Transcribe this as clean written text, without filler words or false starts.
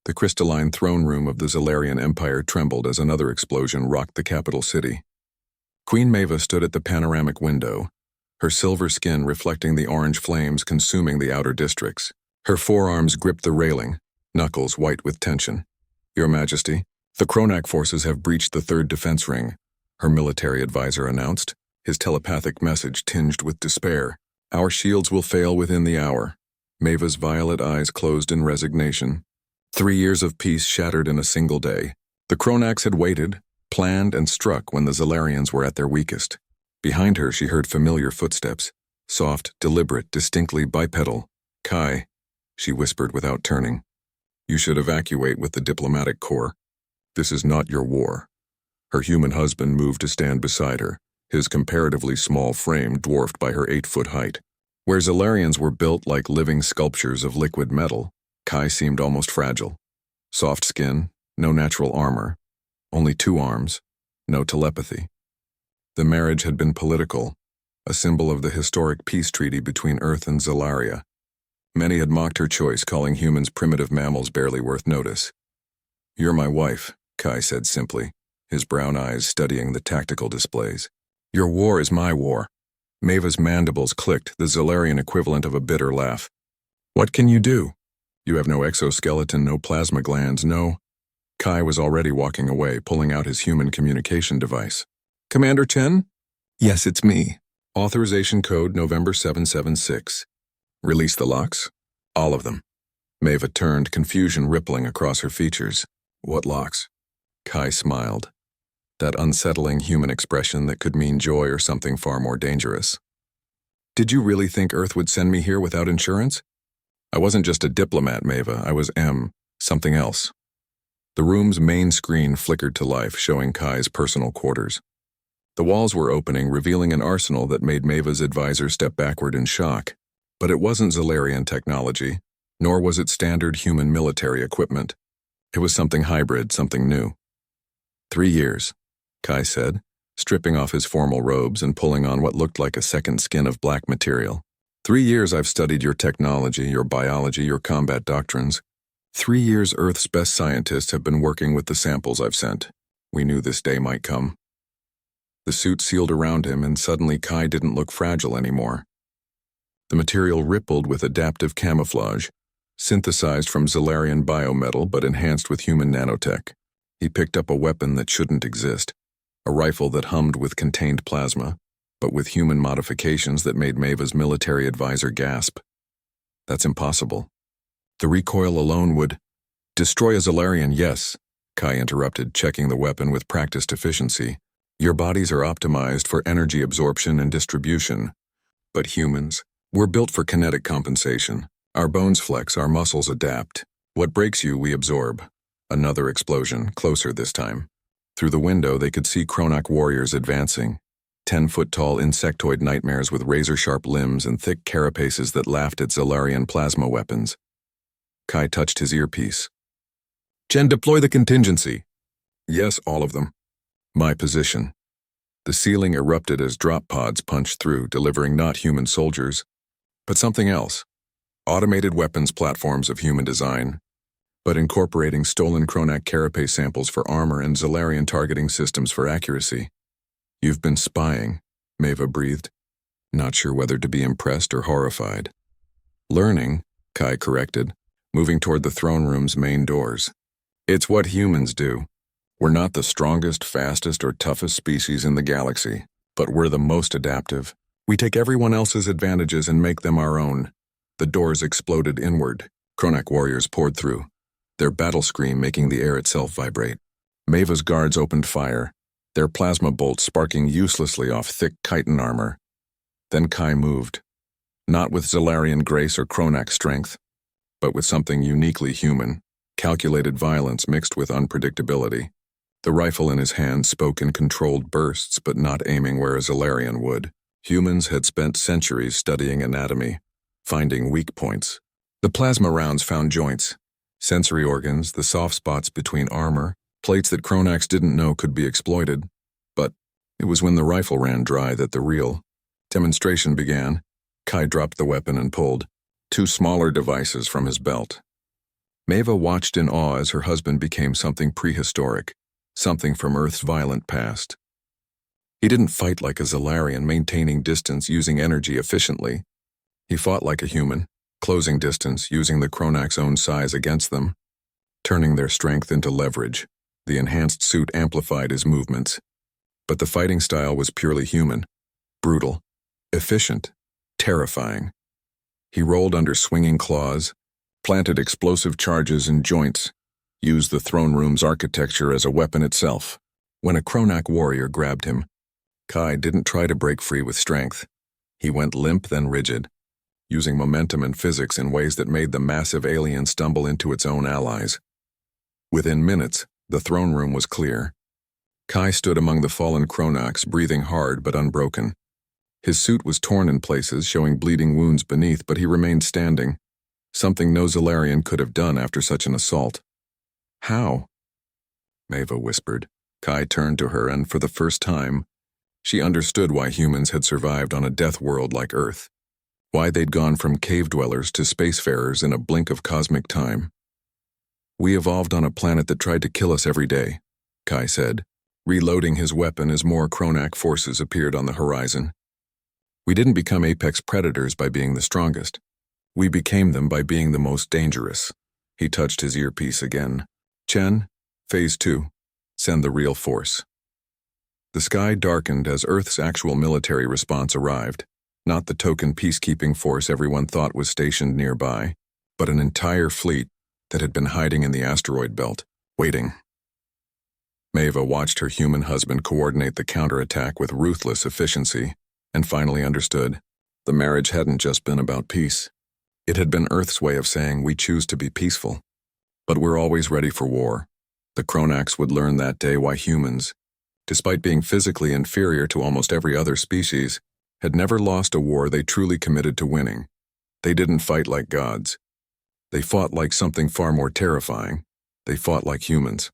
The crystalline throne room of the Zalarian Empire trembled as another explosion rocked the capital city. Queen Maeva stood at the panoramic window, her silver skin reflecting the orange flames consuming the outer districts. Her forearms gripped the railing, knuckles white with tension. "Your Majesty, the Kronak forces have breached the third defense ring," her military advisor announced, his telepathic message tinged with despair. "Our shields will fail within the hour." Maeva's violet eyes closed in resignation. 3 years of peace shattered in a single day. The Kronaks had waited, planned, and struck when the Zalarians were at their weakest. Behind her she heard familiar footsteps, soft, deliberate, distinctly bipedal. "Kai," she whispered without turning. "You should evacuate with the diplomatic corps. This is not your war." Her human husband moved to stand beside her, his comparatively small frame dwarfed by her 8-foot height. Where Zalarians were built like living sculptures of liquid metal, Kai seemed almost fragile. Soft skin, no natural armor, only 2 arms, no telepathy. The marriage had been political, a symbol of the historic peace treaty between Earth and Zalaria. Many had mocked her choice, calling humans primitive mammals barely worth notice. "You're my wife," Kai said simply, his brown eyes studying the tactical displays. "Your war is my war." Maeva's mandibles clicked, the Zalarian equivalent of a bitter laugh. "What can you do? You have no exoskeleton, no plasma glands, no—" Kai was already walking away, pulling out his human communication device. "Commander Chen?" "Yes, it's me. Authorization code November 776. Release the locks?" "All of them." Maeva turned, confusion rippling across her features. "What locks?" Kai smiled. That unsettling human expression that could mean joy or something far more dangerous. "Did you really think Earth would send me here without insurance?" "I wasn't just a diplomat, Maeva. I was something else." The room's main screen flickered to life, showing Kai's personal quarters. The walls were opening, revealing an arsenal that made Maeva's advisor step backward in shock. But it wasn't Zalarian technology, nor was it standard human military equipment. It was something hybrid, something new. 3 years, Kai said, stripping off his formal robes and pulling on what looked like a second skin of black material. 3 years I've studied your technology, your biology, your combat doctrines. 3 years Earth's best scientists have been working with the samples I've sent. We knew this day might come. The suit sealed around him, and suddenly Kai didn't look fragile anymore. The material rippled with adaptive camouflage, synthesized from Zalarian biometal but enhanced with human nanotech. He picked up a weapon that shouldn't exist, a rifle that hummed with contained plasma, but with human modifications that made Maeva's military advisor gasp. "That's impossible. The recoil alone would—" "Destroy a Zalarian, yes," Kai interrupted, checking the weapon with practiced efficiency. "Your bodies are optimized for energy absorption and distribution. But humans, we're built for kinetic compensation. Our bones flex, our muscles adapt. What breaks you, we absorb." Another explosion, closer this time. Through the window, they could see Kronak warriors advancing. 10-foot-tall insectoid nightmares with razor-sharp limbs and thick carapaces that laughed at Zalarian plasma weapons. Kai touched his earpiece. "Chen, deploy the contingency." "Yes, all of them." "My position." The ceiling erupted as drop pods punched through, delivering not human soldiers, but something else. Automated weapons platforms of human design, but incorporating stolen Kronak carapace samples for armor and Zalarian targeting systems for accuracy. "You've been spying," Maeva breathed, not sure whether to be impressed or horrified. "Learning," Kai corrected, moving toward the throne room's main doors. "It's what humans do. We're not the strongest, fastest, or toughest species in the galaxy, but we're the most adaptive. We take everyone else's advantages and make them our own." The doors exploded inward. Kronak warriors poured through, their battle scream making the air itself vibrate. Maeva's guards opened fire, their plasma bolts sparking uselessly off thick chitin armor. Then Kai moved, not with Zalarian grace or Kronak strength, but with something uniquely human, calculated violence mixed with unpredictability. The rifle in his hand spoke in controlled bursts, but not aiming where a Zalarian would. Humans had spent centuries studying anatomy, finding weak points. The plasma rounds found joints, sensory organs, the soft spots between armor, plates that Kronaks didn't know could be exploited. But it was when the rifle ran dry that the real demonstration began. Kai dropped the weapon and pulled 2 smaller devices from his belt. Maeva watched in awe as her husband became something prehistoric, something from Earth's violent past. He didn't fight like a Zalarian, maintaining distance using energy efficiently. He fought like a human, closing distance using the Kronak's own size against them, turning their strength into leverage. The enhanced suit amplified his movements. But the fighting style was purely human, brutal, efficient, terrifying. He rolled under swinging claws, planted explosive charges in joints, used the throne room's architecture as a weapon itself. When a Kronak warrior grabbed him, Kai didn't try to break free with strength. He went limp then rigid, using momentum and physics in ways that made the massive alien stumble into its own allies. Within minutes, the throne room was clear. Kai stood among the fallen Kronaks, breathing hard but unbroken. His suit was torn in places, showing bleeding wounds beneath, but he remained standing, something no Zalarian could have done after such an assault. How? Maeva whispered. Kai turned to her, and for the first time, she understood why humans had survived on a death world like Earth, why they'd gone from cave dwellers to spacefarers in a blink of cosmic time. We evolved on a planet that tried to kill us every day, Kai said, reloading his weapon as more Kronak forces appeared on the horizon. We didn't become apex predators by being the strongest. We became them by being the most dangerous. He touched his earpiece again. Chen, Phase 2. Send the real force. The sky darkened as Earth's actual military response arrived, not the token peacekeeping force everyone thought was stationed nearby, but an entire fleet that had been hiding in the asteroid belt, waiting. Maeva watched her human husband coordinate the counterattack with ruthless efficiency, and finally understood. The marriage hadn't just been about peace. It had been Earth's way of saying, we choose to be peaceful, but we're always ready for war. The Kronaks would learn that day why humans, despite being physically inferior to almost every other species, had never lost a war they truly committed to winning. They didn't fight like gods. They fought like something far more terrifying. They fought like humans.